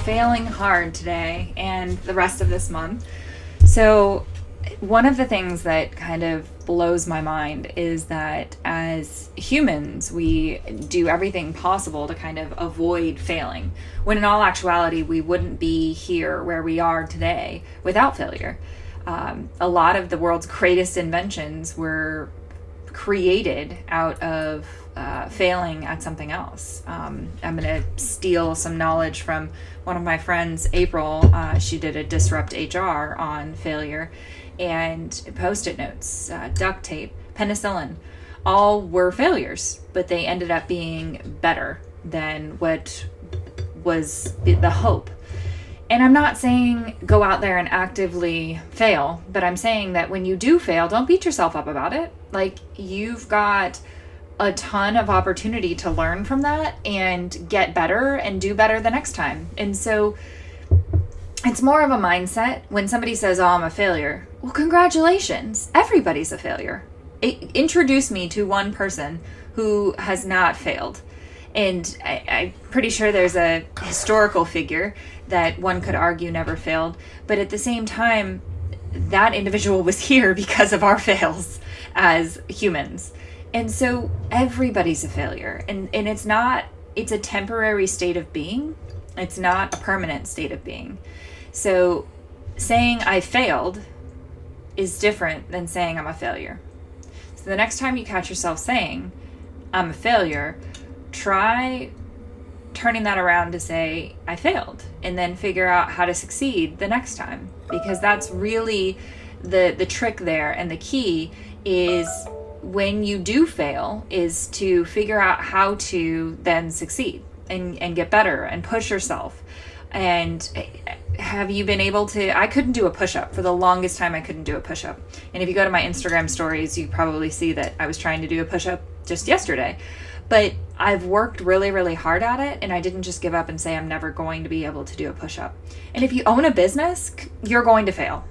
failing hard today and the rest of this month. So, one of the things that kind of blows my mind is that as humans, we do everything possible to kind of avoid failing, when in all actuality, we wouldn't be here where we are today without failure. A lot of the world's greatest inventions were created out of failing at something else. I'm going to steal some knowledge from one of my friends, April. She did a Disrupt HR on failure, and Post-it notes, duct tape, penicillin, all were failures, but they ended up being better than what was the hope. And I'm not saying go out there and actively fail, but I'm saying that when you do fail, don't beat yourself up about it. Like, you've got a ton of opportunity to learn from that and get better and do better the next time. And so it's more of a mindset. When somebody says, oh, I'm a failure, well, congratulations. Everybody's a failure. Introduce me to one person who has not failed. And I'm pretty sure there's a historical figure that one could argue never failed. But at the same time, that individual was here because of our fails as humans. And so everybody's a failure. And it's a temporary state of being. It's not a permanent state of being. So saying I failed is different than saying I'm a failure. So the next time you catch yourself saying I'm a failure, try turning that around to say I failed, and then figure out how to succeed the next time, because that's really the trick there. And the key is, when you do fail, is to figure out how to then succeed and get better and push yourself. And have you been able to, I couldn't do a push-up for the longest time. I couldn't do a push-up. And if you go to my Instagram stories, you probably see that I was trying to do a push-up just yesterday. But I've worked really, really hard at it, and I didn't just give up and say I'm never going to be able to do a push-up. And if you own a business, you're going to fail.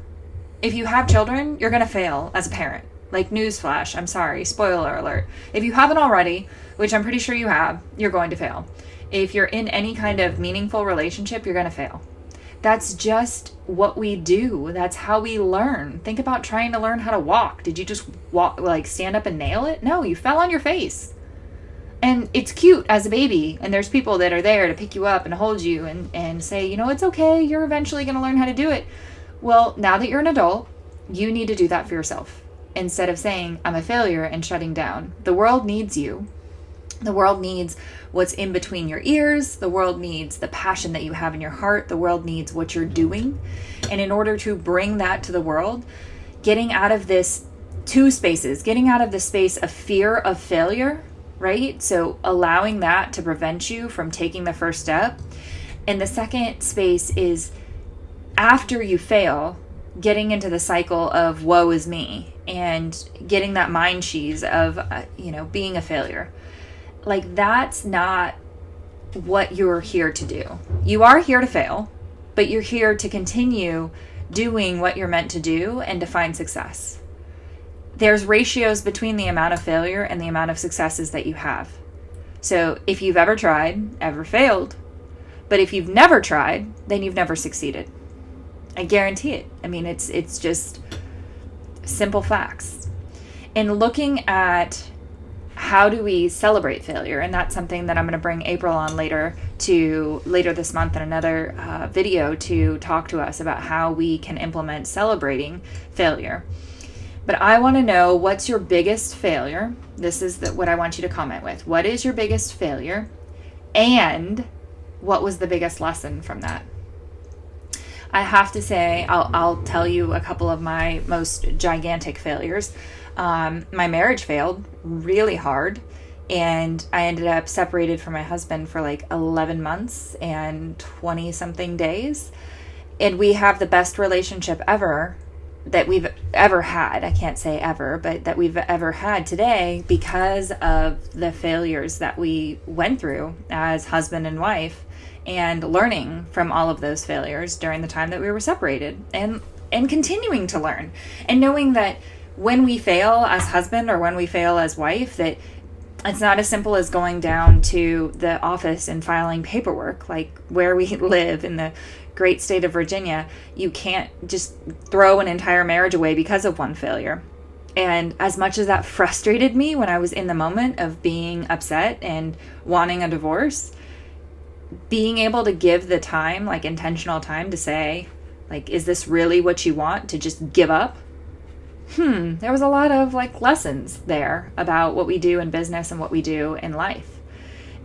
If you have children, you're going to fail as a parent. Like, newsflash, I'm sorry, spoiler alert. If you haven't already, which I'm pretty sure you have, you're going to fail. If you're in any kind of meaningful relationship, you're going to fail. That's just what we do. That's how we learn. Think about trying to learn how to walk. Did you just walk, like stand up and nail it? No, you fell on your face. And it's cute as a baby, and there's people that are there to pick you up and hold you and say, you know, it's okay, you're eventually going to learn how to do it. Well, now that you're an adult, you need to do that for yourself, instead of saying, I'm a failure, and shutting down. The world needs you. The world needs what's in between your ears. The world needs the passion that you have in your heart. The world needs what you're doing. And in order to bring that to the world, getting out of this two spaces, getting out of the space of fear of failure, right? So allowing that to prevent you from taking the first step. And the second space is, after you fail, getting into the cycle of woe is me, and getting that mind cheese of, being a failure. Like, that's not what you're here to do. You are here to fail, but you're here to continue doing what you're meant to do and to find success. There's ratios between the amount of failure and the amount of successes that you have. So if you've ever tried, ever failed, but if you've never tried, then you've never succeeded. I guarantee it. I mean, it's just simple facts. And looking at how do we celebrate failure, and that's something that I'm going to bring April on later this month in another video to talk to us about how we can implement celebrating failure. But I want to know, what's your biggest failure? This is what I want you to comment with. What is your biggest failure? And what was the biggest lesson from that? I have to say, I'll tell you a couple of my most gigantic failures. My marriage failed really hard, and I ended up separated from my husband for like 11 months and 20 something days. And we have the best relationship ever that we've ever had. I can't say ever, but that we've ever had today, because of the failures that we went through as husband and wife, and learning from all of those failures during the time that we were separated, and continuing to learn, and knowing that when we fail as husband or when we fail as wife, that It's not as simple as going down to the office and filing paperwork. Like where we live in the great state of Virginia, you can't just throw an entire marriage away because of one failure. And as much as that frustrated me when I was in the moment of being upset and wanting a divorce, being able to give the time, like intentional time to say, like, is this really what you want, to just give up? There was a lot of like lessons there about what we do in business and what we do in life.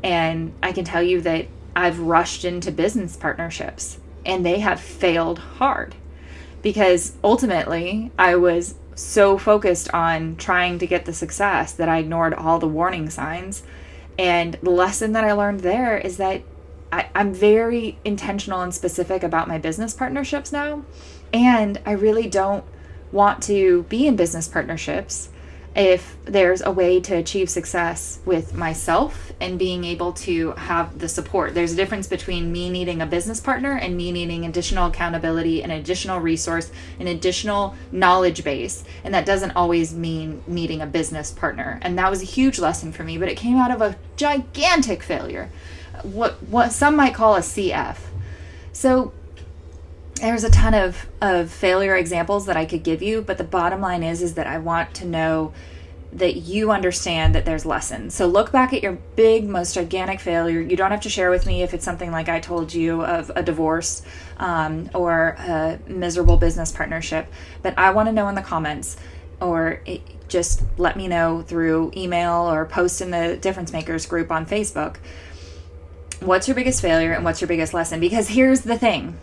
And I can tell you that I've rushed into business partnerships and they have failed hard because ultimately I was so focused on trying to get the success that I ignored all the warning signs. And the lesson that I learned there is that I'm very intentional and specific about my business partnerships now. And I really don't want to be in business partnerships if there's a way to achieve success with myself and being able to have the support. There's a difference between me needing a business partner and me needing additional accountability, an additional resource, an additional knowledge base. And that doesn't always mean needing a business partner. And that was a huge lesson for me, but it came out of a gigantic failure, what some might call a CF. So there's a ton of failure examples that I could give you, but the bottom line is that I want to know that you understand that there's lessons. So look back at your big, most gigantic failure. You don't have to share with me if it's something like I told you of a divorce or a miserable business partnership, but I want to know in the comments, or just let me know through email or post in the Difference Makers group on Facebook. What's your biggest failure and what's your biggest lesson? Because here's the thing.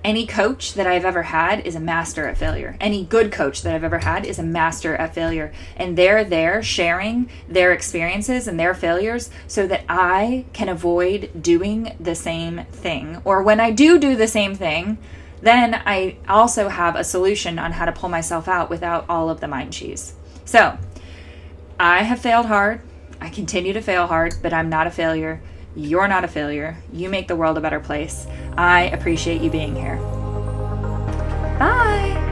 Any coach that I've ever had is a master at failure. Any good coach that I've ever had is a master at failure. And they're there sharing their experiences and their failures so that I can avoid doing the same thing. Or when I do the same thing, then I also have a solution on how to pull myself out without all of the mind cheese. So I have failed hard. I continue to fail hard, but I'm not a failure. You're not a failure. You make the world a better place. I appreciate you being here. Bye.